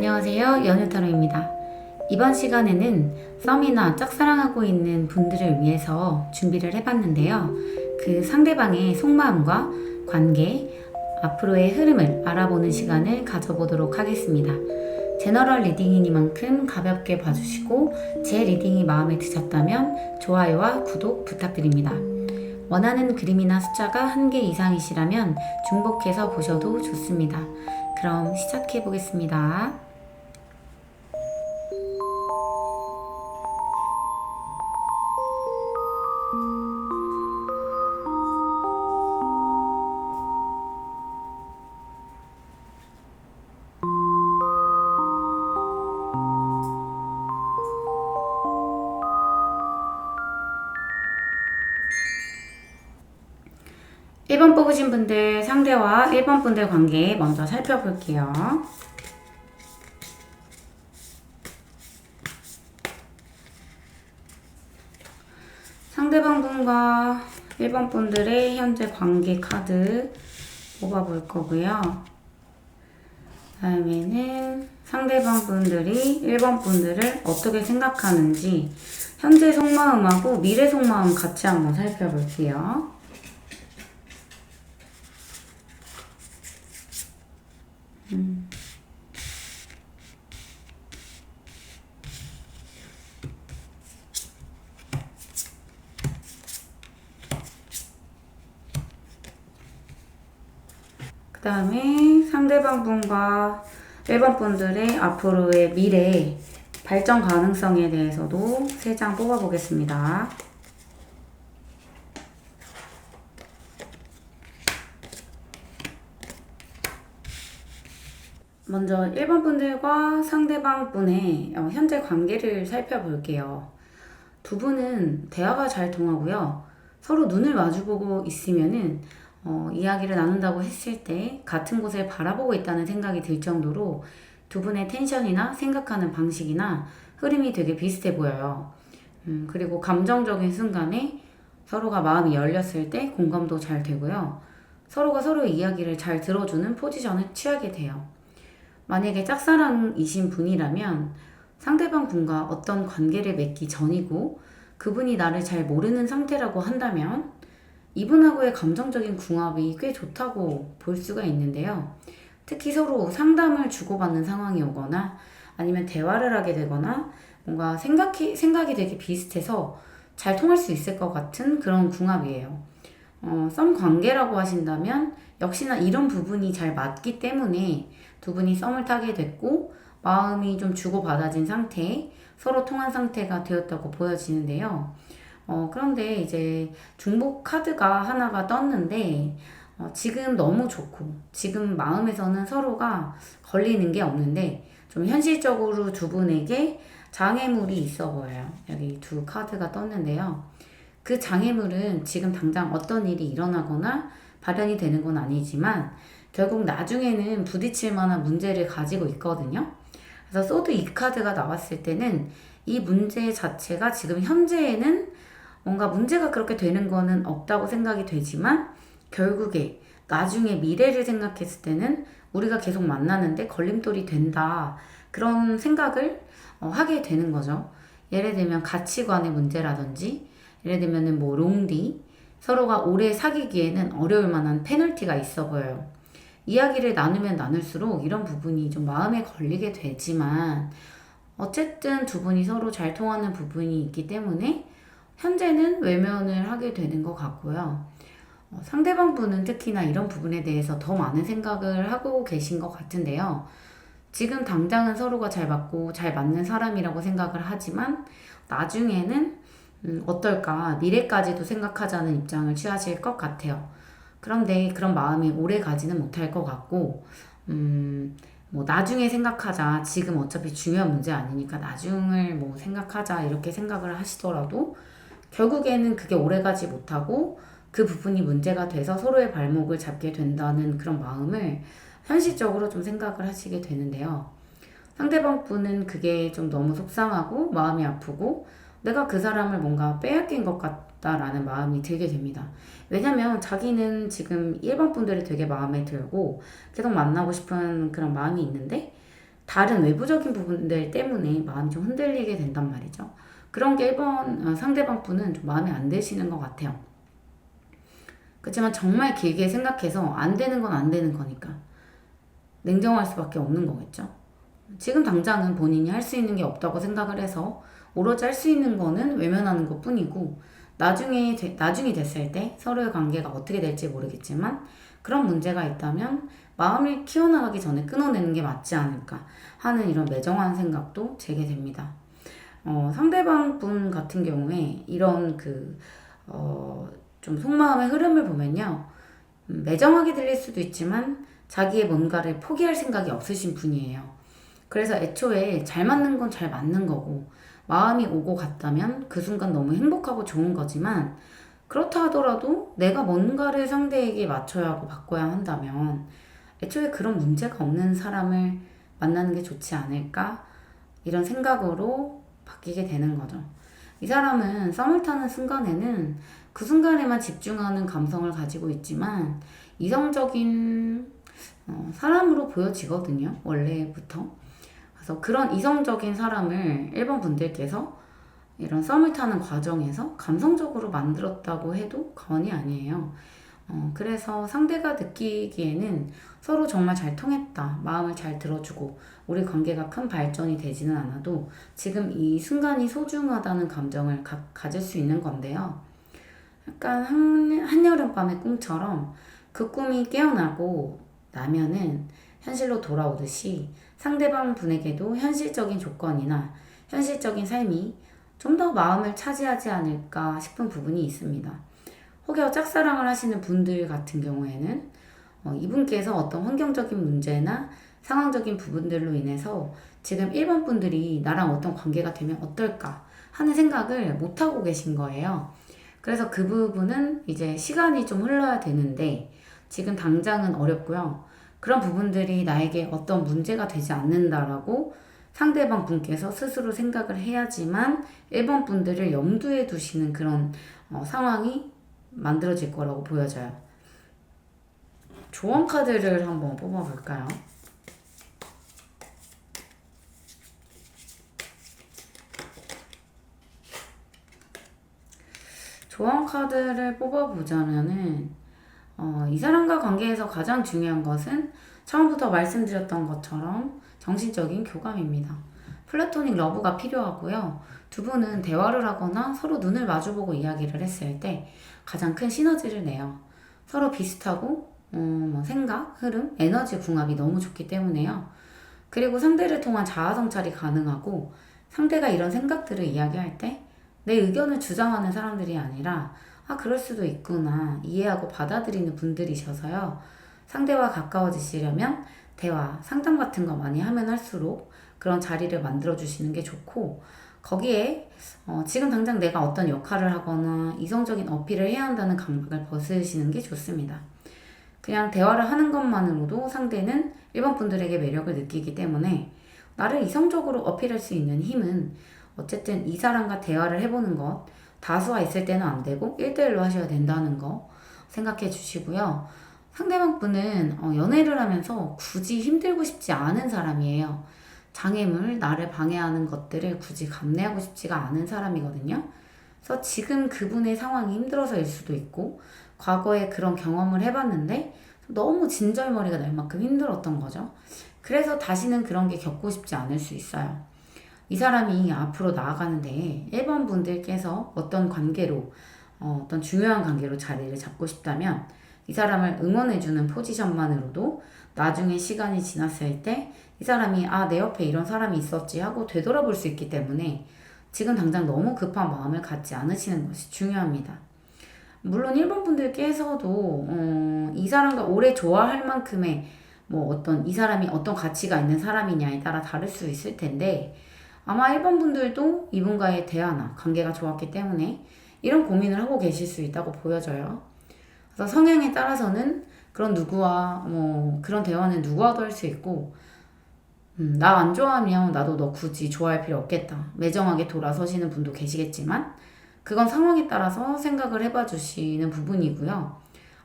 안녕하세요. 연유타로입니다. 이번 시간에는 썸이나 짝사랑하고 있는 분들을 위해서 준비를 해봤는데요. 그 상대방의 속마음과 관계, 앞으로의 흐름을 알아보는 시간을 가져보도록 하겠습니다. 제너럴 리딩이니만큼 가볍게 봐주시고 제 리딩이 마음에 드셨다면 좋아요와 구독 부탁드립니다. 원하는 그림이나 숫자가 1개 이상이시라면 중복해서 보셔도 좋습니다. 그럼 시작해 보겠습니다. 1번 뽑으신 분들 상대와 1번 분들 관계 먼저 살펴볼게요. 상대방 분과 1번 분들의 현재 관계 카드 뽑아볼 거고요. 다음에는 상대방 분들이 1번 분들을 어떻게 생각하는지 현재 속마음하고 미래 속마음 같이 한번 살펴볼게요. 그 다음에 상대방 분과 1번 분들의 앞으로의 미래 발전 가능성에 대해서도 3장 뽑아보겠습니다. 먼저 1번 분들과 상대방 분의 현재 관계를 살펴볼게요. 두 분은 대화가 잘 통하고요. 서로 눈을 마주보고 있으면은 이야기를 나눈다고 했을 때 같은 곳을 바라보고 있다는 생각이 들 정도로 두 분의 텐션이나 생각하는 방식이나 흐름이 되게 비슷해 보여요. 그리고 감정적인 순간에 서로가 마음이 열렸을 때 공감도 잘 되고요. 서로가 서로의 이야기를 잘 들어주는 포지션을 취하게 돼요. 만약에 짝사랑이신 분이라면 상대방 분과 어떤 관계를 맺기 전이고 그분이 나를 잘 모르는 상태라고 한다면 이분하고의 감정적인 궁합이 꽤 좋다고 볼 수가 있는데요. 특히 서로 상담을 주고받는 상황이 오거나 아니면 대화를 하게 되거나 뭔가 생각이 되게 비슷해서 잘 통할 수 있을 것 같은 그런 궁합이에요. 썸 관계라고 하신다면 역시나 이런 부분이 잘 맞기 때문에 두 분이 썸을 타게 됐고 마음이 좀 주고받아진 상태, 서로 통한 상태가 되었다고 보여지는데요. 그런데 이제 중복 카드가 하나가 떴는데 지금 너무 좋고 지금 마음에서는 서로가 걸리는 게 없는데 좀 현실적으로 두 분에게 장애물이 있어 보여요. 여기 두 카드가 떴는데요. 그 장애물은 지금 당장 어떤 일이 일어나거나 발현이 되는 건 아니지만 결국 나중에는 부딪힐 만한 문제를 가지고 있거든요. 그래서 소드 이 카드가 나왔을 때는 이 문제 자체가 지금 현재에는 뭔가 문제가 그렇게 되는 거는 없다고 생각이 되지만 결국에 나중에 미래를 생각했을 때는 우리가 계속 만나는데 걸림돌이 된다. 그런 생각을 하게 되는 거죠. 예를 들면 가치관의 문제라든지 예를 들면 뭐 롱디 서로가 오래 사귀기에는 어려울 만한 페널티가 있어 보여요. 이야기를 나누면 나눌수록 이런 부분이 좀 마음에 걸리게 되지만 어쨌든 두 분이 서로 잘 통하는 부분이 있기 때문에 현재는 외면을 하게 되는 것 같고요. 상대방 분은 특히나 이런 부분에 대해서 더 많은 생각을 하고 계신 것 같은데요. 지금 당장은 서로가 잘 맞고 잘 맞는 사람이라고 생각을 하지만 나중에는 어떨까 미래까지도 생각하자는 입장을 취하실 것 같아요. 그런데 그런 마음이 오래 가지는 못할 것 같고 뭐 나중에 생각하자 지금 어차피 중요한 문제 아니니까 나중을 뭐 생각하자 이렇게 생각을 하시더라도 결국에는 그게 오래 가지 못하고 그 부분이 문제가 돼서 서로의 발목을 잡게 된다는 그런 마음을 현실적으로 좀 생각을 하시게 되는데요. 상대방 분은 그게 좀 너무 속상하고 마음이 아프고 내가 그 사람을 뭔가 빼앗긴 것 같다라는 마음이 들게 됩니다. 왜냐면 자기는 지금 1번 분들이 되게 마음에 들고 계속 만나고 싶은 그런 마음이 있는데 다른 외부적인 부분들 때문에 마음이 좀 흔들리게 된단 말이죠. 그런 게 1번 상대방 분은 좀 마음에 안 드시는 것 같아요. 그렇지만 정말 길게 생각해서 안 되는 건 안 되는 거니까 냉정할 수밖에 없는 거겠죠. 지금 당장은 본인이 할 수 있는 게 없다고 생각을 해서 오로지 할 수 있는 거는 외면하는 것 뿐이고, 나중이 됐을 때 서로의 관계가 어떻게 될지 모르겠지만 그런 문제가 있다면 마음을 키워나가기 전에 끊어내는 게 맞지 않을까 하는 이런 매정한 생각도 제게 됩니다. 상대방 분 같은 경우에 이런 좀 속마음의 흐름을 보면요. 매정하게 들릴 수도 있지만 자기의 뭔가를 포기할 생각이 없으신 분이에요. 그래서 애초에 잘 맞는 건 잘 맞는 거고, 마음이 오고 갔다면 그 순간 너무 행복하고 좋은 거지만, 그렇다 하더라도 내가 뭔가를 상대에게 맞춰야 하고 바꿔야 한다면 애초에 그런 문제가 없는 사람을 만나는 게 좋지 않을까? 이런 생각으로 바뀌게 되는 거죠. 이 사람은 썸을 타는 순간에는 그 순간에만 집중하는 감성을 가지고 있지만 이성적인 사람으로 보여지거든요. 원래부터. 그래서 그런 이성적인 사람을 1번 분들께서 이런 썸을 타는 과정에서 감성적으로 만들었다고 해도 과언이 아니에요. 그래서 상대가 느끼기에는 서로 정말 잘 통했다, 마음을 잘 들어주고 우리 관계가 큰 발전이 되지는 않아도 지금 이 순간이 소중하다는 감정을 가질 수 있는 건데요. 약간 한여름밤의 꿈처럼 그 꿈이 깨어나고 나면은 현실로 돌아오듯이 상대방 분에게도 현실적인 조건이나 현실적인 삶이 좀 더 마음을 차지하지 않을까 싶은 부분이 있습니다. 혹여 짝사랑을 하시는 분들 같은 경우에는 이분께서 어떤 환경적인 문제나 상황적인 부분들로 인해서 지금 1번 분들이 나랑 어떤 관계가 되면 어떨까 하는 생각을 못하고 계신 거예요. 그래서 그 부분은 이제 시간이 좀 흘러야 되는데 지금 당장은 어렵고요. 그런 부분들이 나에게 어떤 문제가 되지 않는다라고 상대방 분께서 스스로 생각을 해야지만 1번 분들을 염두에 두시는 그런 상황이 만들어질 거라고 보여져요. 조언 카드를 한번 뽑아볼까요? 조언 카드를 뽑아보자면은 이 사람과 관계에서 가장 중요한 것은 처음부터 말씀드렸던 것처럼 정신적인 교감입니다. 플라토닉 러브가 필요하고요. 두 분은 대화를 하거나 서로 눈을 마주보고 이야기를 했을 때 가장 큰 시너지를 내요. 서로 비슷하고 생각, 흐름, 에너지 궁합이 너무 좋기 때문에요. 그리고 상대를 통한 자아 성찰이 가능하고 상대가 이런 생각들을 이야기할 때 내 의견을 주장하는 사람들이 아니라 그럴 수도 있구나 이해하고 받아들이는 분들이셔서요. 상대와 가까워지시려면 대화, 상담 같은 거 많이 하면 할수록 그런 자리를 만들어 주시는 게 좋고, 거기에 지금 당장 내가 어떤 역할을 하거나 이성적인 어필을 해야 한다는 강박을 벗으시는 게 좋습니다. 그냥 대화를 하는 것만으로도 상대는 1번 분들에게 매력을 느끼기 때문에 나를 이성적으로 어필할 수 있는 힘은 어쨌든 이 사람과 대화를 해보는 것, 다수와 있을 때는 안 되고 1대1로 하셔야 된다는 거 생각해 주시고요. 상대방 분은 연애를 하면서 굳이 힘들고 싶지 않은 사람이에요. 장애물, 나를 방해하는 것들을 굳이 감내하고 싶지가 않은 사람이거든요. 그래서 지금 그분의 상황이 힘들어서일 수도 있고 과거에 그런 경험을 해봤는데 너무 진절머리가 날 만큼 힘들었던 거죠. 그래서 다시는 그런 게 겪고 싶지 않을 수 있어요. 이 사람이 앞으로 나아가는데 1번 분들께서 어떤 관계로 어떤 중요한 관계로 자리를 잡고 싶다면 이 사람을 응원해주는 포지션만으로도 나중에 시간이 지났을 때 이 사람이 내 옆에 이런 사람이 있었지 하고 되돌아볼 수 있기 때문에 지금 당장 너무 급한 마음을 갖지 않으시는 것이 중요합니다. 물론 1번 분들께서도 이 사람과 오래 좋아할 만큼의 이 사람이 어떤 가치가 있는 사람이냐에 따라 다를 수 있을 텐데 아마 1번 분들도 이분과의 대화나 관계가 좋았기 때문에 이런 고민을 하고 계실 수 있다고 보여져요. 그래서 성향에 따라서는 그런 누구와 그런 대화는 누구와도 할 수 있고 나 안 좋아하면 나도 너 굳이 좋아할 필요 없겠다. 매정하게 돌아서시는 분도 계시겠지만 그건 상황에 따라서 생각을 해봐 주시는 부분이고요.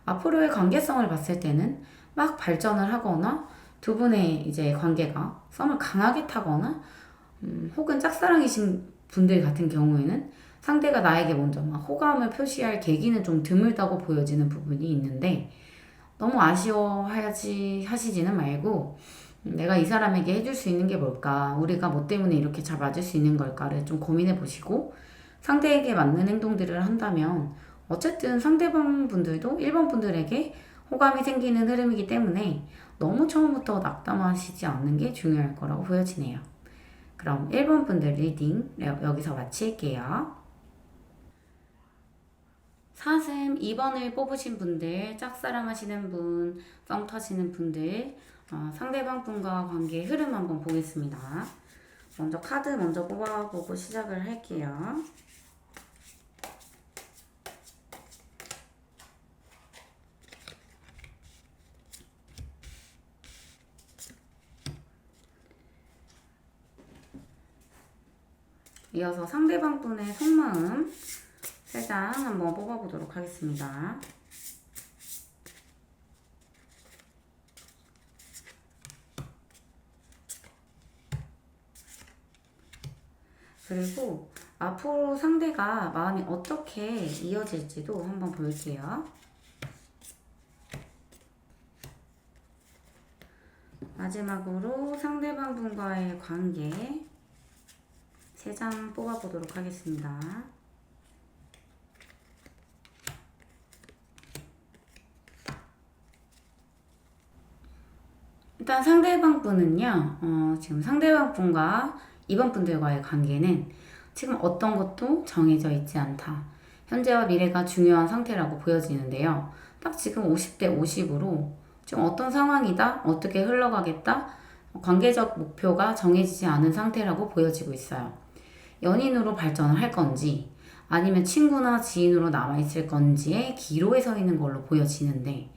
앞으로의 관계성을 봤을 때는 막 발전을 하거나 두 분의 이제 관계가 썸을 강하게 타거나 혹은 짝사랑이신 분들 같은 경우에는 상대가 나에게 먼저 막 호감을 표시할 계기는 좀 드물다고 보여지는 부분이 있는데 너무 아쉬워하지 하시지는 말고 내가 이 사람에게 해줄 수 있는 게 뭘까? 우리가 뭐 때문에 이렇게 잘 맞을 수 있는 걸까를 좀 고민해 보시고 상대에게 맞는 행동들을 한다면 어쨌든 상대방 분들도 1번 분들에게 호감이 생기는 흐름이기 때문에 너무 처음부터 낙담하시지 않는 게 중요할 거라고 보여지네요. 그럼 1번 분들 리딩 여기서 마칠게요. 사슴 2번을 뽑으신 분들, 짝사랑 하시는 분, 썸 타시는 분들, 상대방 분과 관계의 흐름 한번 보겠습니다. 먼저 카드 먼저 뽑아보고 시작을 할게요. 이어서 상대방 분의 속마음 3장 한번 뽑아보도록 하겠습니다. 그리고 앞으로 상대가 마음이 어떻게 이어질지도 한번 볼게요. 마지막으로 상대방 분과의 관계 3장 뽑아보도록 하겠습니다. 일단 상대방 분은요, 지금 상대방 분과 이번 분들과의 관계는 지금 어떤 것도 정해져 있지 않다. 현재와 미래가 중요한 상태라고 보여지는데요. 딱 지금 50대 50으로 지금 어떤 상황이다, 어떻게 흘러가겠다, 관계적 목표가 정해지지 않은 상태라고 보여지고 있어요. 연인으로 발전을 할 건지 아니면 친구나 지인으로 남아있을 건지의 기로에 서 있는 걸로 보여지는데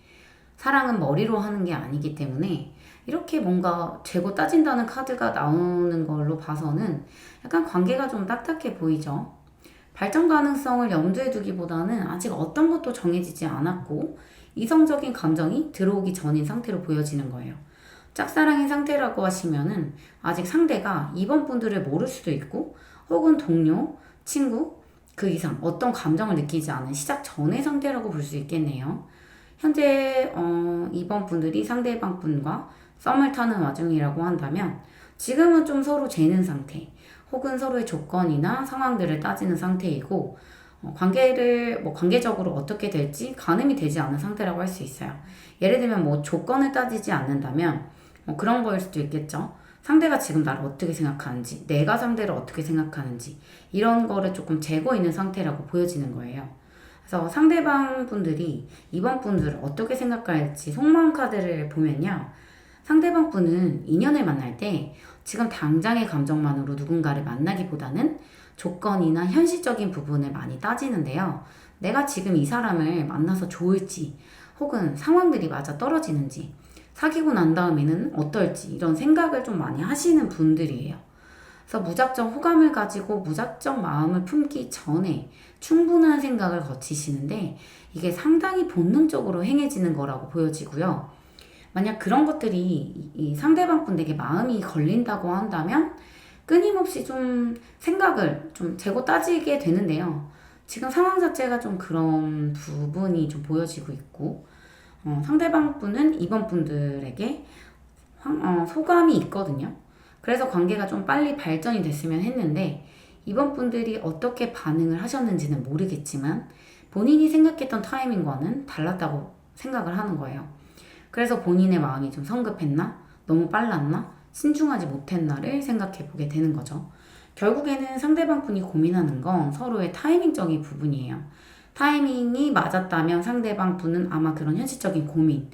사랑은 머리로 하는 게 아니기 때문에 이렇게 뭔가 재고 따진다는 카드가 나오는 걸로 봐서는 약간 관계가 좀 딱딱해 보이죠. 발전 가능성을 염두에 두기보다는 아직 어떤 것도 정해지지 않았고 이성적인 감정이 들어오기 전인 상태로 보여지는 거예요. 짝사랑인 상태라고 하시면은 아직 상대가 이번 분들을 모를 수도 있고 혹은 동료, 친구, 그 이상 어떤 감정을 느끼지 않은 시작 전의 상태라고 볼 수 있겠네요. 현재 이번 분들이 상대방 분과 썸을 타는 와중이라고 한다면 지금은 좀 서로 재는 상태 혹은 서로의 조건이나 상황들을 따지는 상태이고 관계를 관계적으로 어떻게 될지 가늠이 되지 않은 상태라고 할 수 있어요. 예를 들면 뭐 조건을 따지지 않는다면 그런 거일 수도 있겠죠. 상대가 지금 나를 어떻게 생각하는지, 내가 상대를 어떻게 생각하는지 이런 거를 조금 재고 있는 상태라고 보여지는 거예요. 그래서 상대방 분들이 이번 분들을 어떻게 생각할지 속마음 카드를 보면요. 상대방 분은 인연을 만날 때 지금 당장의 감정만으로 누군가를 만나기보다는 조건이나 현실적인 부분을 많이 따지는데요. 내가 지금 이 사람을 만나서 좋을지 혹은 상황들이 맞아 떨어지는지 사귀고 난 다음에는 어떨지 이런 생각을 좀 많이 하시는 분들이에요. 그래서 무작정 호감을 가지고 무작정 마음을 품기 전에 충분한 생각을 거치시는데 이게 상당히 본능적으로 행해지는 거라고 보여지고요. 만약 그런 것들이 이 상대방 분에게 마음이 걸린다고 한다면 끊임없이 좀 생각을 좀 재고 따지게 되는데요. 지금 상황 자체가 좀 그런 부분이 좀 보여지고 있고 상대방 분은 이번 분들에게 소감이 있거든요. 그래서 관계가 좀 빨리 발전이 됐으면 했는데 이번 분들이 어떻게 반응을 하셨는지는 모르겠지만 본인이 생각했던 타이밍과는 달랐다고 생각을 하는 거예요. 그래서 본인의 마음이 좀 성급했나? 너무 빨랐나? 신중하지 못했나를 생각해 보게 되는 거죠. 결국에는 상대방 분이 고민하는 건 서로의 타이밍적인 부분이에요. 타이밍이 맞았다면 상대방 분은 아마 그런 현실적인 고민,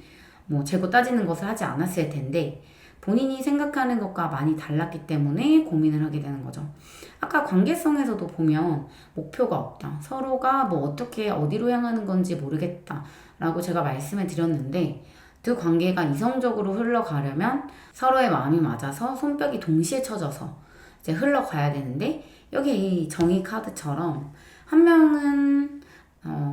재고 따지는 것을 하지 않았을 텐데 본인이 생각하는 것과 많이 달랐기 때문에 고민을 하게 되는 거죠. 아까 관계성에서도 보면 목표가 없다. 서로가 어떻게 어디로 향하는 건지 모르겠다. 라고 제가 말씀을 드렸는데 두 관계가 이성적으로 흘러가려면 서로의 마음이 맞아서 손뼉이 동시에 쳐져서 이제 흘러가야 되는데 여기 이 정의 카드처럼 한 명은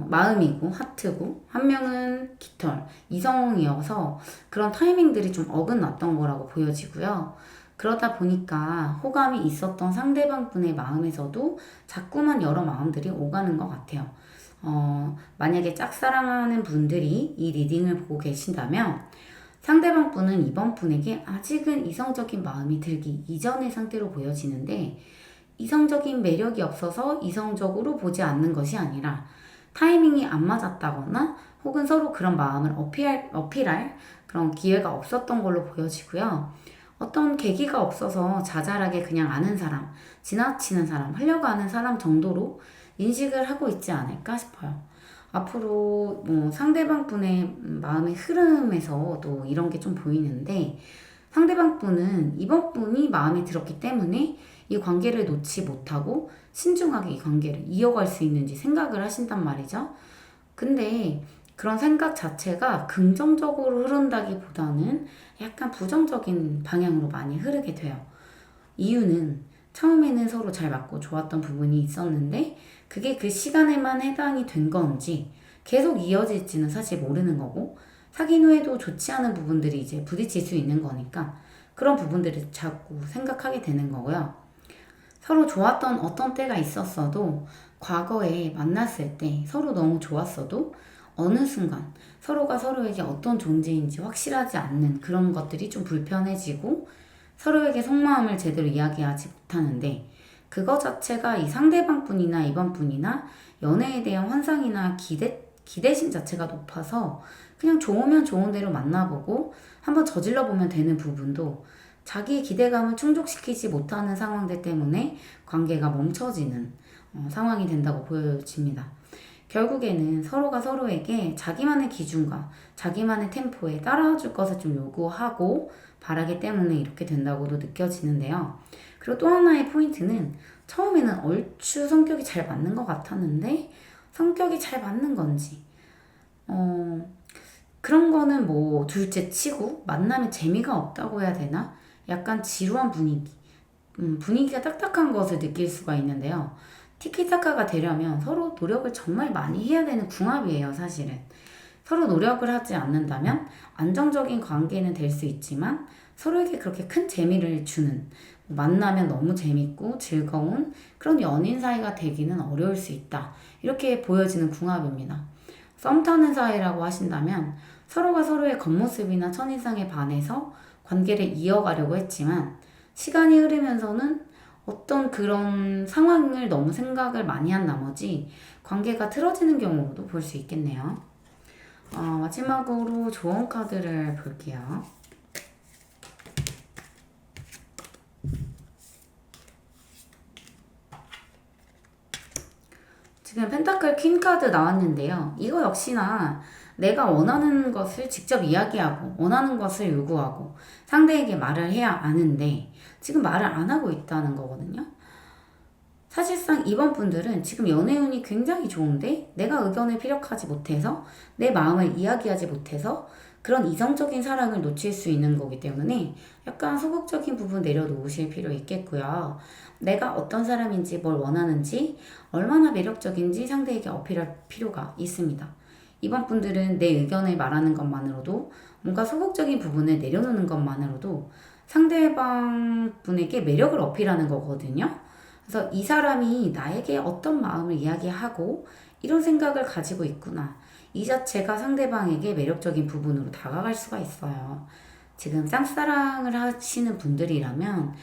마음이고 하트고 한 명은 깃털, 이성이어서 그런 타이밍들이 좀 어긋났던 거라고 보여지고요. 그러다 보니까 호감이 있었던 상대방 분의 마음에서도 자꾸만 여러 마음들이 오가는 것 같아요. 만약에 짝사랑하는 분들이 이 리딩을 보고 계신다면 상대방 분은 이번 분에게 아직은 이성적인 마음이 들기 이전의 상태로 보여지는데 이성적인 매력이 없어서 이성적으로 보지 않는 것이 아니라 타이밍이 안 맞았다거나 혹은 서로 그런 마음을 어필할 그런 기회가 없었던 걸로 보여지고요. 어떤 계기가 없어서 자잘하게 그냥 아는 사람, 지나치는 사람, 흘려가는 사람 정도로 인식을 하고 있지 않을까 싶어요. 앞으로 뭐 상대방 분의 마음의 흐름에서도 이런 게 좀 보이는데 상대방 분은 이번 분이 마음에 들었기 때문에 이 관계를 놓지 못하고 신중하게 이 관계를 이어갈 수 있는지 생각을 하신단 말이죠. 근데 그런 생각 자체가 긍정적으로 흐른다기보다는 약간 부정적인 방향으로 많이 흐르게 돼요. 이유는 처음에는 서로 잘 맞고 좋았던 부분이 있었는데 그게 그 시간에만 해당이 된 건지 계속 이어질지는 사실 모르는 거고 사귄 후에도 좋지 않은 부분들이 이제 부딪힐 수 있는 거니까 그런 부분들을 자꾸 생각하게 되는 거고요. 서로 좋았던 어떤 때가 있었어도 과거에 만났을 때 서로 너무 좋았어도 어느 순간 서로가 서로에게 어떤 존재인지 확실하지 않는 그런 것들이 좀 불편해지고 서로에게 속마음을 제대로 이야기하지 못하는데 그거 자체가 이 상대방 분이나 이번 분이나 연애에 대한 환상이나 기대심 자체가 높아서 그냥 좋으면 좋은 대로 만나보고 한번 저질러 보면 되는 부분도 자기의 기대감을 충족시키지 못하는 상황들 때문에 관계가 멈춰지는 상황이 된다고 보여집니다. 결국에는 서로가 서로에게 자기만의 기준과 자기만의 템포에 따라줄 것을 좀 요구하고 바라기 때문에 이렇게 된다고도 느껴지는데요. 그리고 또 하나의 포인트는 처음에는 얼추 성격이 잘 맞는 것 같았는데 성격이 잘 맞는 건지 그런 거는 뭐 둘째 치고 만남에 재미가 없다고 해야 되나? 약간 지루한 분위기 분위기가 딱딱한 것을 느낄 수가 있는데요. 티키타카가 되려면 서로 노력을 정말 많이 해야 되는 궁합이에요, 사실은. 서로 노력을 하지 않는다면 안정적인 관계는 될 수 있지만 서로에게 그렇게 큰 재미를 주는 만나면 너무 재밌고 즐거운 그런 연인 사이가 되기는 어려울 수 있다. 이렇게 보여지는 궁합입니다. 썸 타는 사이라고 하신다면 서로가 서로의 겉모습이나 첫인상에 반해서 관계를 이어가려고 했지만 시간이 흐르면서는 어떤 그런 상황을 너무 생각을 많이 한 나머지 관계가 틀어지는 경우도 볼 수 있겠네요. 마지막으로 조언 카드를 볼게요. 지금 펜타클 퀸 카드 나왔는데요. 이거 역시나 내가 원하는 것을 직접 이야기하고 원하는 것을 요구하고 상대에게 말을 해야 아는데 지금 말을 안 하고 있다는 거거든요. 사실상 이번 분들은 지금 연애운이 굉장히 좋은데 내가 의견을 피력하지 못해서 내 마음을 이야기하지 못해서 그런 이성적인 사랑을 놓칠 수 있는 거기 때문에 약간 소극적인 부분 내려놓으실 필요 있겠고요. 내가 어떤 사람인지 뭘 원하는지 얼마나 매력적인지 상대에게 어필할 필요가 있습니다. 이번 분들은 내 의견을 말하는 것만으로도 뭔가 소극적인 부분을 내려놓는 것만으로도 상대방 분에게 매력을 어필하는 거거든요. 그래서 이 사람이 나에게 어떤 마음을 이야기하고 이런 생각을 가지고 있구나. 이 자체가 상대방에게 매력적인 부분으로 다가갈 수가 있어요. 지금 짝사랑을 하시는 분들이라면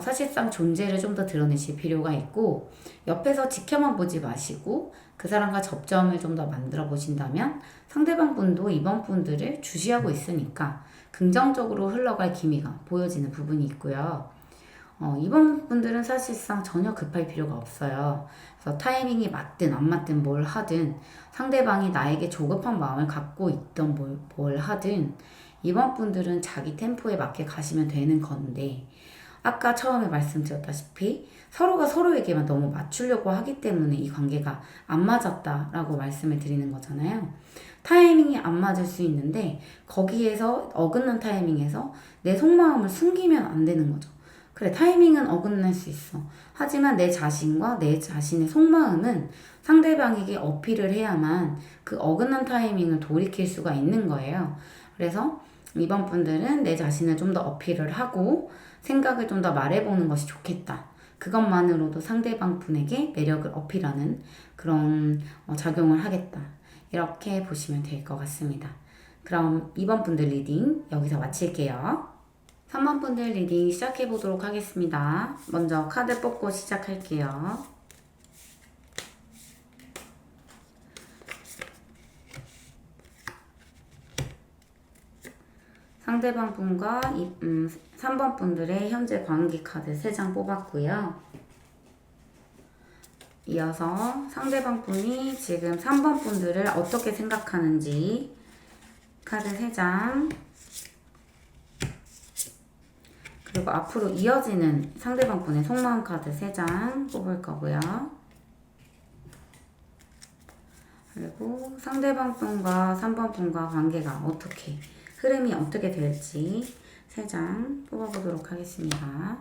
사실상 존재를 좀 더 드러내실 필요가 있고 옆에서 지켜만 보지 마시고 그 사람과 접점을 좀 더 만들어 보신다면 상대방 분도 이번 분들을 주시하고 있으니까 긍정적으로 흘러갈 기미가 보여지는 부분이 있고요. 이번 분들은 사실상 전혀 급할 필요가 없어요. 그래서 타이밍이 맞든 안 맞든 뭘 하든 상대방이 나에게 조급한 마음을 갖고 있던 뭘 하든 이번 분들은 자기 템포에 맞게 가시면 되는 건데 아까 처음에 말씀드렸다시피 서로가 서로에게만 너무 맞추려고 하기 때문에 이 관계가 안 맞았다라고 말씀을 드리는 거잖아요. 타이밍이 안 맞을 수 있는데 거기에서 어긋난 타이밍에서 내 속마음을 숨기면 안 되는 거죠. 그래, 타이밍은 어긋날 수 있어. 하지만 내 자신과 내 자신의 속마음은 상대방에게 어필을 해야만 그 어긋난 타이밍을 돌이킬 수가 있는 거예요. 그래서 이번 분들은 내 자신을 좀 더 어필을 하고 생각을 좀 더 말해보는 것이 좋겠다. 그것만으로도 상대방 분에게 매력을 어필하는 그런 작용을 하겠다. 이렇게 보시면 될 것 같습니다. 그럼 2번 분들 리딩 여기서 마칠게요. 3번 분들 리딩 시작해 보도록 하겠습니다. 먼저 카드 뽑고 시작할게요. 상대방 분과 3번 분들의 현재 관계 카드 3장 뽑았고요. 이어서 상대방 분이 지금 3번 분들을 어떻게 생각하는지 카드 3장, 그리고 앞으로 이어지는 상대방 분의 속마음 카드 3장 뽑을 거고요. 그리고 상대방 분과 3번 분과 관계가 어떻게, 흐름이 어떻게 될지 3장 뽑아보도록 하겠습니다.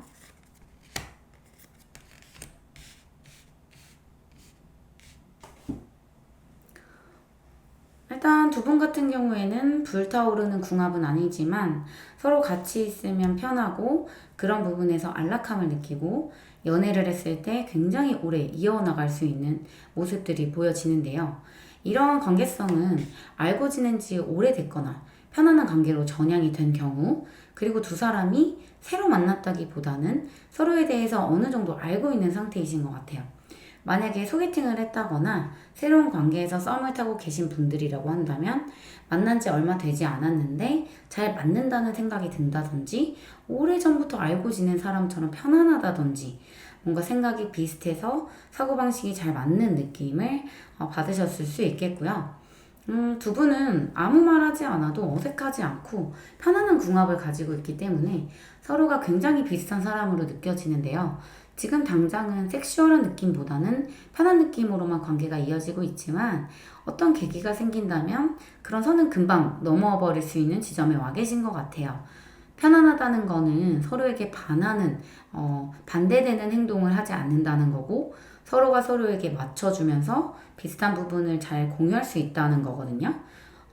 일단 두 분 같은 경우에는 불타오르는 궁합은 아니지만 서로 같이 있으면 편하고 그런 부분에서 안락함을 느끼고 연애를 했을 때 굉장히 오래 이어나갈 수 있는 모습들이 보여지는데요. 이런 관계성은 알고 지낸 지 오래됐거나 편안한 관계로 전향이 된 경우, 그리고 두 사람이 새로 만났다기보다는 서로에 대해서 어느 정도 알고 있는 상태이신 것 같아요. 만약에 소개팅을 했다거나 새로운 관계에서 썸을 타고 계신 분들이라고 한다면 만난 지 얼마 되지 않았는데 잘 맞는다는 생각이 든다든지 오래전부터 알고 지낸 사람처럼 편안하다든지 뭔가 생각이 비슷해서 사고방식이 잘 맞는 느낌을 받으셨을 수 있겠고요. 두 분은 아무 말 하지 않아도 어색하지 않고 편안한 궁합을 가지고 있기 때문에 서로가 굉장히 비슷한 사람으로 느껴지는데요. 지금 당장은 섹슈얼한 느낌보다는 편한 느낌으로만 관계가 이어지고 있지만 어떤 계기가 생긴다면 그런 선은 금방 넘어버릴 수 있는 지점에 와 계신 것 같아요. 편안하다는 거는 서로에게 반대되는 행동을 하지 않는다는 거고 서로가 서로에게 맞춰주면서 비슷한 부분을 잘 공유할 수 있다는 거거든요.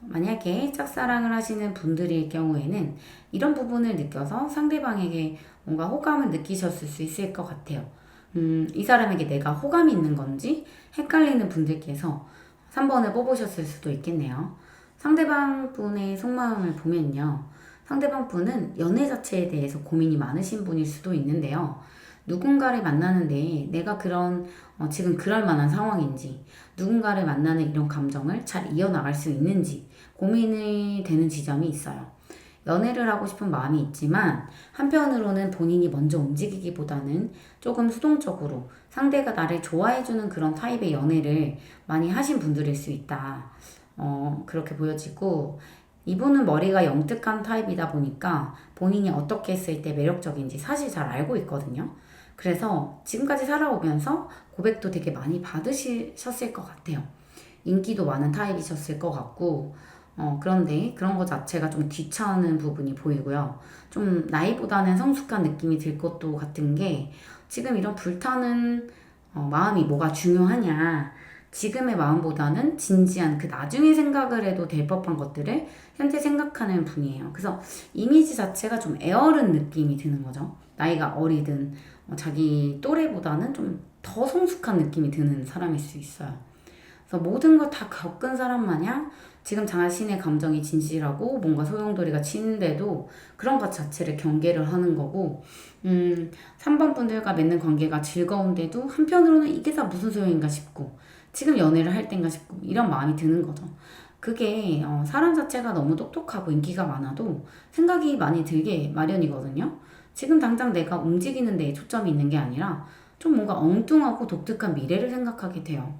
만약에 짝사랑을 하시는 분들일 경우에는 이런 부분을 느껴서 상대방에게 뭔가 호감을 느끼셨을 수 있을 것 같아요. 이 사람에게 내가 호감이 있는 건지 헷갈리는 분들께서 3번을 뽑으셨을 수도 있겠네요. 상대방 분의 속마음을 보면요. 상대방 분은 연애 자체에 대해서 고민이 많으신 분일 수도 있는데요. 누군가를 만나는데 내가 지금 그럴 만한 상황인지, 누군가를 만나는 이런 감정을 잘 이어나갈 수 있는지 고민이 되는 지점이 있어요. 연애를 하고 싶은 마음이 있지만 한편으로는 본인이 먼저 움직이기보다는 조금 수동적으로 상대가 나를 좋아해주는 그런 타입의 연애를 많이 하신 분들일 수 있다. 그렇게 보여지고 이분은 머리가 영특한 타입이다 보니까 본인이 어떻게 했을 때 매력적인지 사실 잘 알고 있거든요. 그래서 지금까지 살아오면서 고백도 되게 많이 받으셨을 것 같아요. 인기도 많은 타입이셨을 것 같고 그런데 그런 거 자체가 좀 귀찮은 부분이 보이고요. 좀 나이보다는 성숙한 느낌이 들 것도 같은 게 지금 이런 불타는 마음이 뭐가 중요하냐, 지금의 마음보다는 진지한 그 나중에 생각을 해도 될 법한 것들을 현재 생각하는 분이에요. 그래서 이미지 자체가 좀 애어른 느낌이 드는 거죠. 나이가 어리든 자기 또래보다는 좀 더 성숙한 느낌이 드는 사람일 수 있어요. 그래서 모든 걸 다 겪은 사람 마냥 지금 자신의 감정이 진실하고 뭔가 소용돌이가 치는데도 그런 것 자체를 경계를 하는 거고 3번 분들과 맺는 관계가 즐거운데도 한편으로는 이게 다 무슨 소용인가 싶고 지금 연애를 할 땐가 싶고 이런 마음이 드는 거죠. 그게 사람 자체가 너무 똑똑하고 인기가 많아도 생각이 많이 들게 마련이거든요. 지금 당장 내가 움직이는 데에 초점이 있는 게 아니라 좀 뭔가 엉뚱하고 독특한 미래를 생각하게 돼요.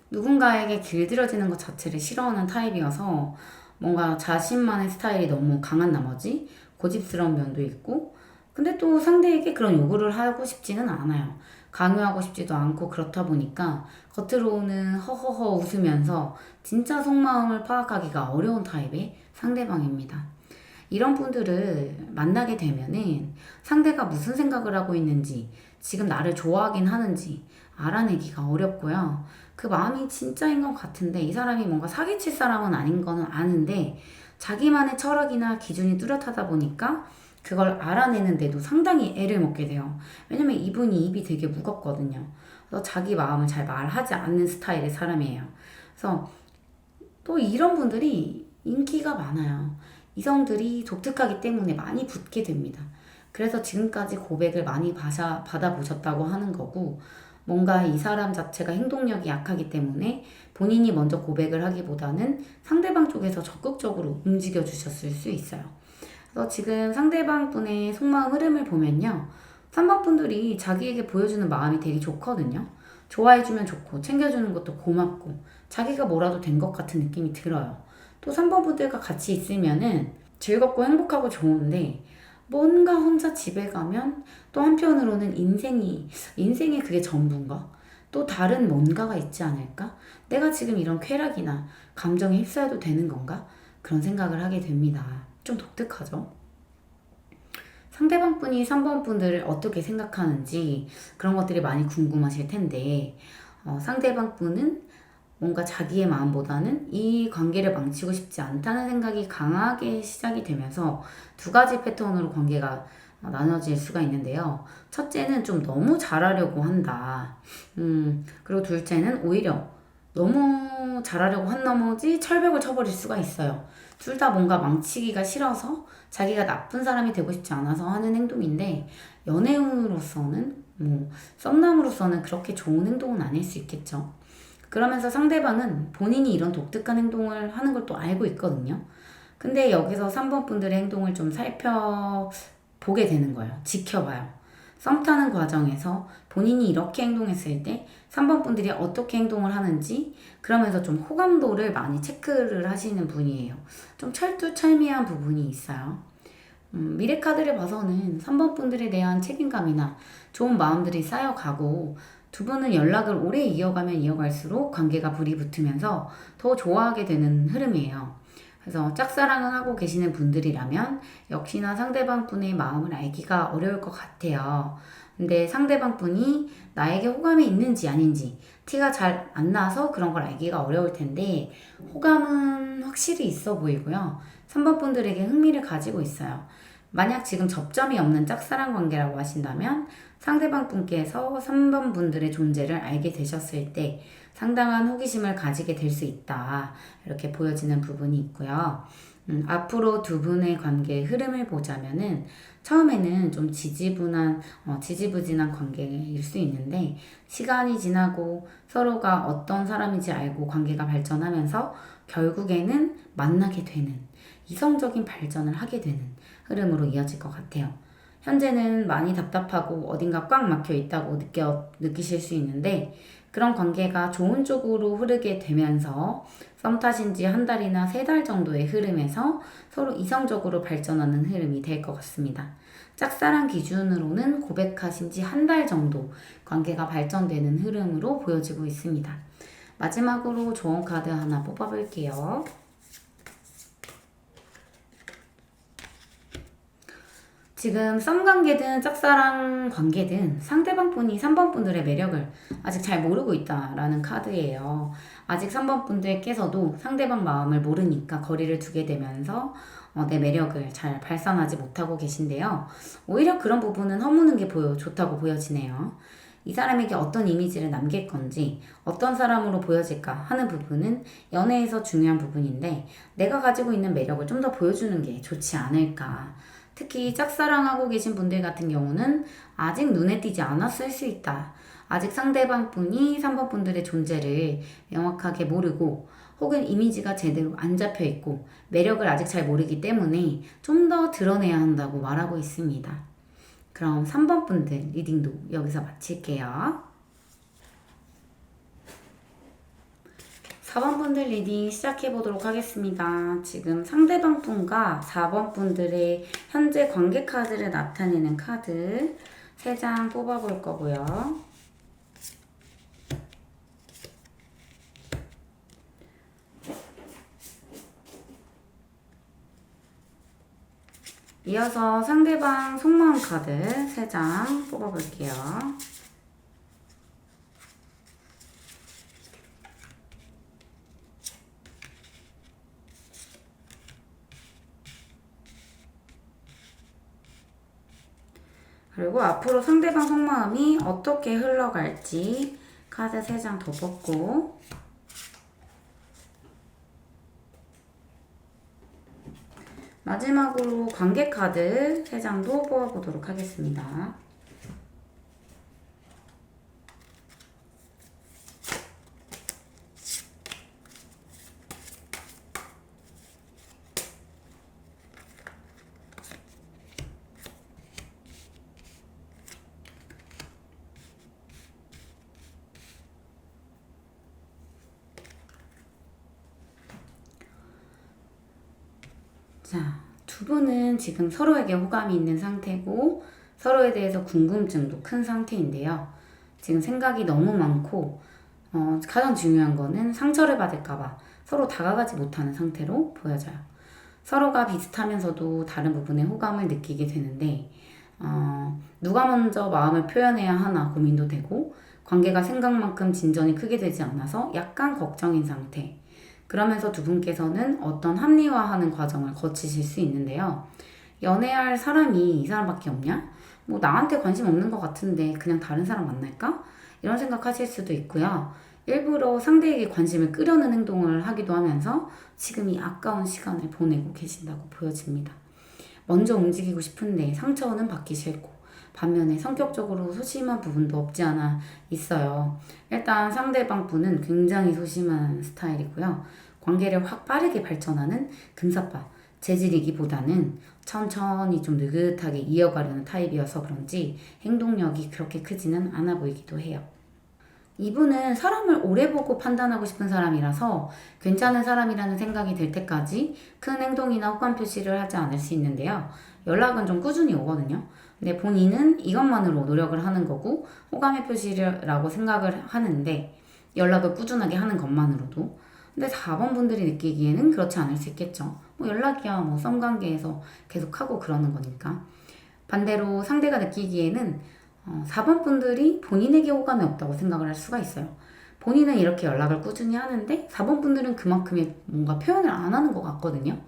누군가에게 길들여지는 것 자체를 싫어하는 타입이어서 뭔가 자신만의 스타일이 너무 강한 나머지 고집스러운 면도 있고 근데 또 상대에게 그런 요구를 하고 싶지는 않아요. 강요하고 싶지도 않고 그렇다 보니까 겉으로는 허허허 웃으면서 진짜 속마음을 파악하기가 어려운 타입의 상대방입니다. 이런 분들을 만나게 되면은 상대가 무슨 생각을 하고 있는지, 지금 나를 좋아하긴 하는지 알아내기가 어렵고요. 그 마음이 진짜인 것 같은데 이 사람이 뭔가 사기칠 사람은 아닌 거는 아는데 자기만의 철학이나 기준이 뚜렷하다 보니까 그걸 알아내는데도 상당히 애를 먹게 돼요. 왜냐면 이분이 입이 되게 무겁거든요. 그래서 자기 마음을 잘 말하지 않는 스타일의 사람이에요. 그래서 또 이런 분들이 인기가 많아요. 이성들이 독특하기 때문에 많이 붙게 됩니다. 그래서 지금까지 고백을 많이 받아보셨다고 하는 거고, 뭔가 이 사람 자체가 행동력이 약하기 때문에 본인이 먼저 고백을 하기보다는 상대방 쪽에서 적극적으로 움직여 주셨을 수 있어요. 그래서 지금 상대방 분의 속마음 흐름을 보면요. 3번 분들이 자기에게 보여주는 마음이 되게 좋거든요. 좋아해주면 좋고, 챙겨주는 것도 고맙고, 자기가 뭐라도 된 것 같은 느낌이 들어요. 또 3번 분들과 같이 있으면은 즐겁고 행복하고 좋은데, 뭔가 혼자 집에 가면 또 한편으로는 인생이 그게 전부인가? 또 다른 뭔가가 있지 않을까? 내가 지금 이런 쾌락이나 감정에 휩싸여도 되는 건가? 그런 생각을 하게 됩니다. 좀 독특하죠? 상대방 분이 3번 분들을 어떻게 생각하는지 그런 것들이 많이 궁금하실 텐데, 상대방 분은 뭔가 자기의 마음보다는 이 관계를 망치고 싶지 않다는 생각이 강하게 시작이 되면서 두 가지 패턴으로 관계가 나눠질 수가 있는데요. 첫째는 좀 너무 잘하려고 한다. 그리고 둘째는 오히려 너무 잘하려고 한 나머지 철벽을 쳐버릴 수가 있어요. 둘 다 뭔가 망치기가 싫어서 자기가 나쁜 사람이 되고 싶지 않아서 하는 행동인데, 연애운으로서는 썸남으로서는 그렇게 좋은 행동은 아닐 수 있겠죠. 그러면서 상대방은 본인이 이런 독특한 행동을 하는 걸 또 알고 있거든요. 근데 여기서 3번 분들의 행동을 좀 살펴보게 되는 거예요. 지켜봐요. 썸 타는 과정에서 본인이 이렇게 행동했을 때 3번 분들이 어떻게 행동을 하는지, 그러면서 좀 호감도를 많이 체크를 하시는 분이에요. 좀 철두철미한 부분이 있어요. 미래 카드를 봐서는 3번 분들에 대한 책임감이나 좋은 마음들이 쌓여가고, 두 분은 연락을 오래 이어가면 이어갈수록 관계가 불이 붙으면서 더 좋아하게 되는 흐름이에요. 그래서 짝사랑을 하고 계시는 분들이라면 역시나 상대방 분의 마음을 알기가 어려울 것 같아요. 근데 상대방 분이 나에게 호감이 있는지 아닌지 티가 잘 안 나서 그런 걸 알기가 어려울 텐데, 호감은 확실히 있어 보이고요. 3번 분들에게 흥미를 가지고 있어요. 만약 지금 접점이 없는 짝사랑 관계라고 하신다면 상대방 분께서 3번 분들의 존재를 알게 되셨을 때 상당한 호기심을 가지게 될 수 있다. 이렇게 보여지는 부분이 있고요. 앞으로 두 분의 관계의 흐름을 보자면은 처음에는 좀 지지부진한 관계일 수 있는데, 시간이 지나고 서로가 어떤 사람인지 알고 관계가 발전하면서 결국에는 만나게 되는, 이성적인 발전을 하게 되는 흐름으로 이어질 것 같아요. 현재는 많이 답답하고 어딘가 꽉 막혀 있다고 느끼실 수 있는데, 그런 관계가 좋은 쪽으로 흐르게 되면서 썸 타신 지 한 달이나 세 달 정도의 흐름에서 서로 이성적으로 발전하는 흐름이 될 것 같습니다. 짝사랑 기준으로는 고백하신 지 한 달 정도 관계가 발전되는 흐름으로 보여지고 있습니다. 마지막으로 조언 카드 하나 뽑아볼게요. 지금 썸 관계든 짝사랑 관계든 상대방 분이 3번 분들의 매력을 아직 잘 모르고 있다라는 카드예요. 아직 3번 분들께서도 상대방 마음을 모르니까 거리를 두게 되면서 내 매력을 잘 발산하지 못하고 계신데요. 오히려 그런 부분은 허무는 게 좋다고 보여지네요. 이 사람에게 어떤 이미지를 남길 건지, 어떤 사람으로 보여질까 하는 부분은 연애에서 중요한 부분인데, 내가 가지고 있는 매력을 좀 더 보여주는 게 좋지 않을까. 특히 짝사랑하고 계신 분들 같은 경우는 아직 눈에 띄지 않았을 수 있다. 아직 상대방 분이 3번 분들의 존재를 명확하게 모르고, 혹은 이미지가 제대로 안 잡혀 있고 매력을 아직 잘 모르기 때문에 좀 더 드러내야 한다고 말하고 있습니다. 그럼 3번 분들 리딩도 여기서 마칠게요. 4번 분들 리딩 시작해 보도록 하겠습니다. 지금 상대방 분과 4번 분들의 현재 관계 카드를 나타내는 카드 3장 뽑아볼 거고요. 이어서 상대방 속마음 카드 3장 뽑아볼게요. 그리고 앞으로 상대방 속마음이 어떻게 흘러갈지 카드 3장 더 뽑고, 마지막으로 관계 카드 3장도 뽑아보도록 하겠습니다. 자, 두 분은 지금 서로에게 호감이 있는 상태고 서로에 대해서 궁금증도 큰 상태인데요. 지금 생각이 너무 많고 가장 중요한 거는 상처를 받을까봐 서로 다가가지 못하는 상태로 보여져요. 서로가 비슷하면서도 다른 부분에 호감을 느끼게 되는데 누가 먼저 마음을 표현해야 하나 고민도 되고 관계가 생각만큼 진전이 크게 되지 않아서 약간 걱정인 상태. 그러면서 두 분께서는 어떤 합리화하는 과정을 거치실 수 있는데요. 연애할 사람이 이 사람밖에 없냐? 뭐 나한테 관심 없는 것 같은데 그냥 다른 사람 만날까? 이런 생각하실 수도 있고요. 일부러 상대에게 관심을 끄려는 행동을 하기도 하면서 지금 이 아까운 시간을 보내고 계신다고 보여집니다. 먼저 움직이고 싶은데 상처는 받기 싫고 반면에 성격적으로 소심한 부분도 없지 않아 있어요. 일단 상대방 분은 굉장히 소심한 스타일이고요. 관계를 확 빠르게 발전하는 금사빠, 재질이기보다는 천천히 좀 느긋하게 이어가려는 타입이어서 그런지 행동력이 그렇게 크지는 않아 보이기도 해요. 이분은 사람을 오래 보고 판단하고 싶은 사람이라서 괜찮은 사람이라는 생각이 들 때까지 큰 행동이나 호감 표시를 하지 않을 수 있는데요. 연락은 좀 꾸준히 오거든요. 근데 본인은 이것만으로 노력을 하는 거고 호감의 표시라고 생각을 하는데 연락을 꾸준하게 하는 것만으로도. 근데 4번 분들이 느끼기에는 그렇지 않을 수 있겠죠. 뭐 연락이야 뭐 썸관계에서 계속 하고 그러는 거니까. 반대로 상대가 느끼기에는 4번 분들이 본인에게 호감이 없다고 생각을 할 수가 있어요. 본인은 이렇게 연락을 꾸준히 하는데 4번 분들은 그만큼의 뭔가 표현을 안 하는 것 같거든요.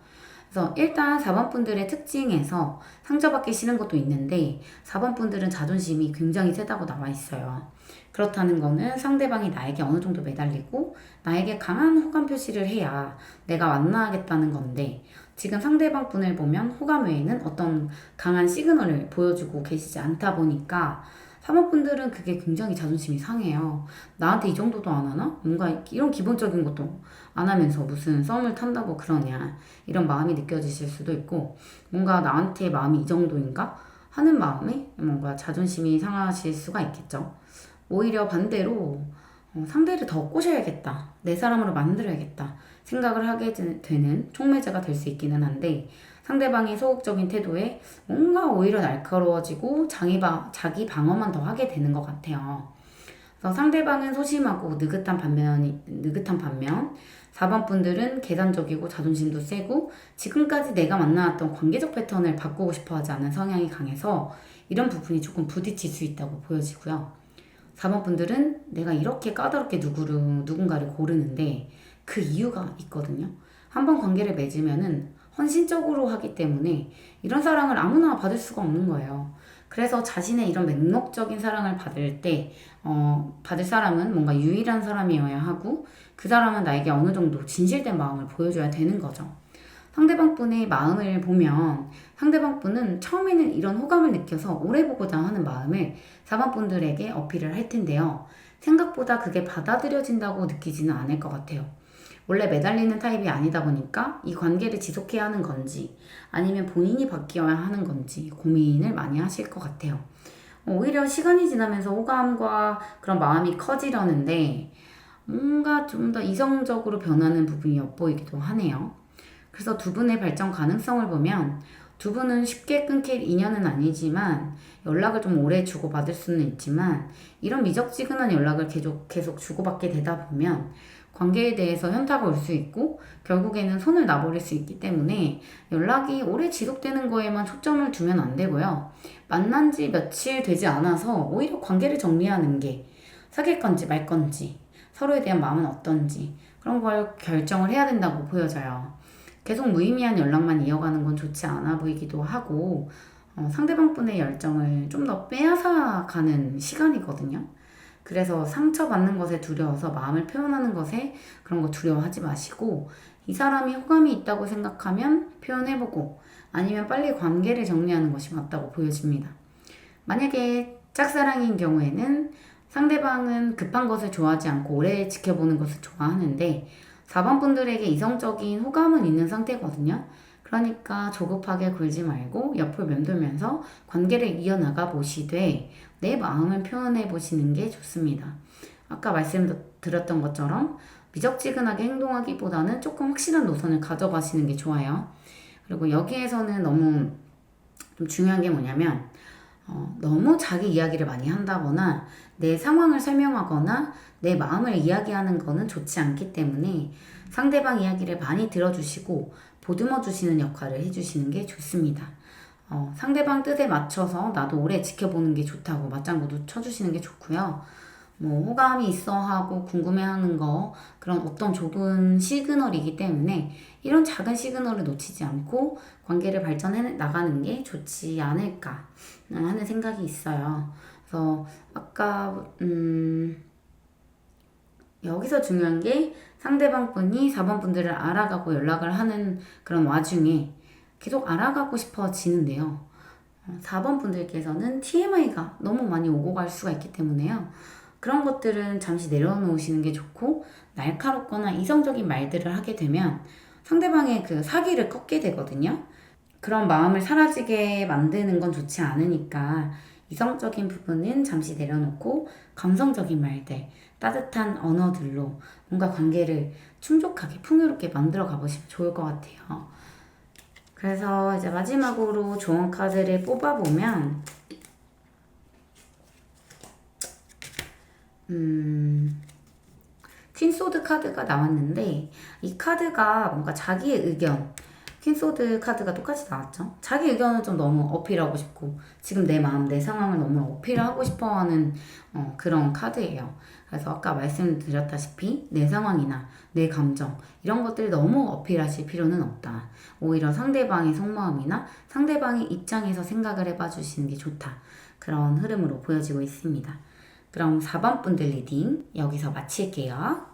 그래서 일단 4번 분들의 특징에서 상처받기 싫은 것도 있는데 4번 분들은 자존심이 굉장히 세다고 나와 있어요. 그렇다는 거는 상대방이 나에게 어느 정도 매달리고 나에게 강한 호감 표시를 해야 내가 만나겠다는 건데 지금 상대방 분을 보면 호감 외에는 어떤 강한 시그널을 보여주고 계시지 않다 보니까 3번 분들은 그게 굉장히 자존심이 상해요. 나한테 이 정도도 안 하나? 뭔가 이런 기본적인 것도 안 하면서 무슨 썸을 탄다고 그러냐 이런 마음이 느껴지실 수도 있고 뭔가 나한테 마음이 이 정도인가? 하는 마음에 뭔가 자존심이 상하실 수가 있겠죠. 오히려 반대로 상대를 더 꼬셔야겠다. 내 사람으로 만들어야겠다. 생각을 하게 되는 촉매제가 될 수 있기는 한데 상대방의 소극적인 태도에 뭔가 오히려 날카로워지고 자기 방어만 더 하게 되는 것 같아요. 그래서 상대방은 소심하고 느긋한 반면 4번 분들은 계산적이고 자존심도 세고 지금까지 내가 만나왔던 관계적 패턴을 바꾸고 싶어 하지 않은 성향이 강해서 이런 부분이 조금 부딪힐 수 있다고 보여지고요. 4번 분들은 내가 이렇게 까다롭게 누군가를 고르는데 그 이유가 있거든요. 한번 관계를 맺으면은 헌신적으로 하기 때문에 이런 사랑을 아무나 받을 수가 없는 거예요. 그래서 자신의 이런 맹목적인 사랑을 받을 때, 받을 사람은 뭔가 유일한 사람이어야 하고 그 사람은 나에게 어느 정도 진실된 마음을 보여줘야 되는 거죠. 상대방 분의 마음을 보면 상대방 분은 처음에는 이런 호감을 느껴서 오래 보고자 하는 마음을 4번 분들에게 어필을 할 텐데요. 생각보다 그게 받아들여진다고 느끼지는 않을 것 같아요. 원래 매달리는 타입이 아니다 보니까 이 관계를 지속해야 하는 건지 아니면 본인이 바뀌어야 하는 건지 고민을 많이 하실 것 같아요. 오히려 시간이 지나면서 호감과 그런 마음이 커지려는데 뭔가 좀 더 이성적으로 변하는 부분이 엿보이기도 하네요. 그래서 두 분의 발전 가능성을 보면 두 분은 쉽게 끊길 인연은 아니지만 연락을 좀 오래 주고받을 수는 있지만 이런 미적지근한 연락을 계속 주고받게 되다 보면 관계에 대해서 현타가 올 수 있고 결국에는 손을 놔버릴 수 있기 때문에 연락이 오래 지속되는 거에만 초점을 두면 안 되고요. 만난 지 며칠 되지 않아서 오히려 관계를 정리하는 게 사귈 건지 말 건지 서로에 대한 마음은 어떤지 그런 걸 결정을 해야 된다고 보여져요. 계속 무의미한 연락만 이어가는 건 좋지 않아 보이기도 하고 상대방 분의 열정을 좀 더 빼앗아가는 시간이거든요. 그래서 상처받는 것에 두려워서 마음을 표현하는 것에 그런 거 두려워하지 마시고 이 사람이 호감이 있다고 생각하면 표현해보고 아니면 빨리 관계를 정리하는 것이 맞다고 보여집니다. 만약에 짝사랑인 경우에는 상대방은 급한 것을 좋아하지 않고 오래 지켜보는 것을 좋아하는데 4번 분들에게 이성적인 호감은 있는 상태거든요. 그러니까 조급하게 굴지 말고 옆을 맴돌면서 관계를 이어나가 보시되 내 마음을 표현해 보시는 게 좋습니다. 아까 말씀드렸던 것처럼 미적지근하게 행동하기보다는 조금 확실한 노선을 가져가시는 게 좋아요. 그리고 여기에서는 너무 좀 중요한 게 뭐냐면 너무 자기 이야기를 많이 한다거나 내 상황을 설명하거나 내 마음을 이야기하는 거는 좋지 않기 때문에 상대방 이야기를 많이 들어주시고 보듬어 주시는 역할을 해주시는 게 좋습니다. 상대방 뜻에 맞춰서 나도 오래 지켜보는 게 좋다고 맞장구도 쳐주시는 게 좋고요. 뭐 호감이 있어 하고 궁금해하는 거 그런 어떤 좋은 시그널이기 때문에 이런 작은 시그널을 놓치지 않고 관계를 발전해 나가는 게 좋지 않을까 하는 생각이 있어요. 그래서 아까 여기서 중요한 게 상대방 분이 4번 분들을 알아가고 연락을 하는 그런 와중에 계속 알아가고 싶어지는데요. 4번 분들께서는 TMI가 너무 많이 오고 갈 수가 있기 때문에요. 그런 것들은 잠시 내려놓으시는 게 좋고 날카롭거나 이성적인 말들을 하게 되면 상대방의 그 사기를 꺾게 되거든요. 그런 마음을 사라지게 만드는 건 좋지 않으니까 이성적인 부분은 잠시 내려놓고 감성적인 말들, 따뜻한 언어들로 뭔가 관계를 충족하게 풍요롭게 만들어 가보시면 좋을 것 같아요. 그래서 이제 마지막으로 조언 카드를 뽑아보면 퀸소드 카드가 나왔는데 이 카드가 뭔가 자기의 의견 퀸소드 카드가 똑같이 나왔죠. 자기 의견을 좀 너무 어필하고 싶고 지금 내 마음, 내 상황을 너무 어필하고 싶어하는 그런 카드예요. 그래서 아까 말씀드렸다시피 내 상황이나 내 감정 이런 것들 너무 어필하실 필요는 없다. 오히려 상대방의 속마음이나 상대방의 입장에서 생각을 해봐 주시는 게 좋다. 그런 흐름으로 보여지고 있습니다. 그럼 4번 분들 리딩 여기서 마칠게요.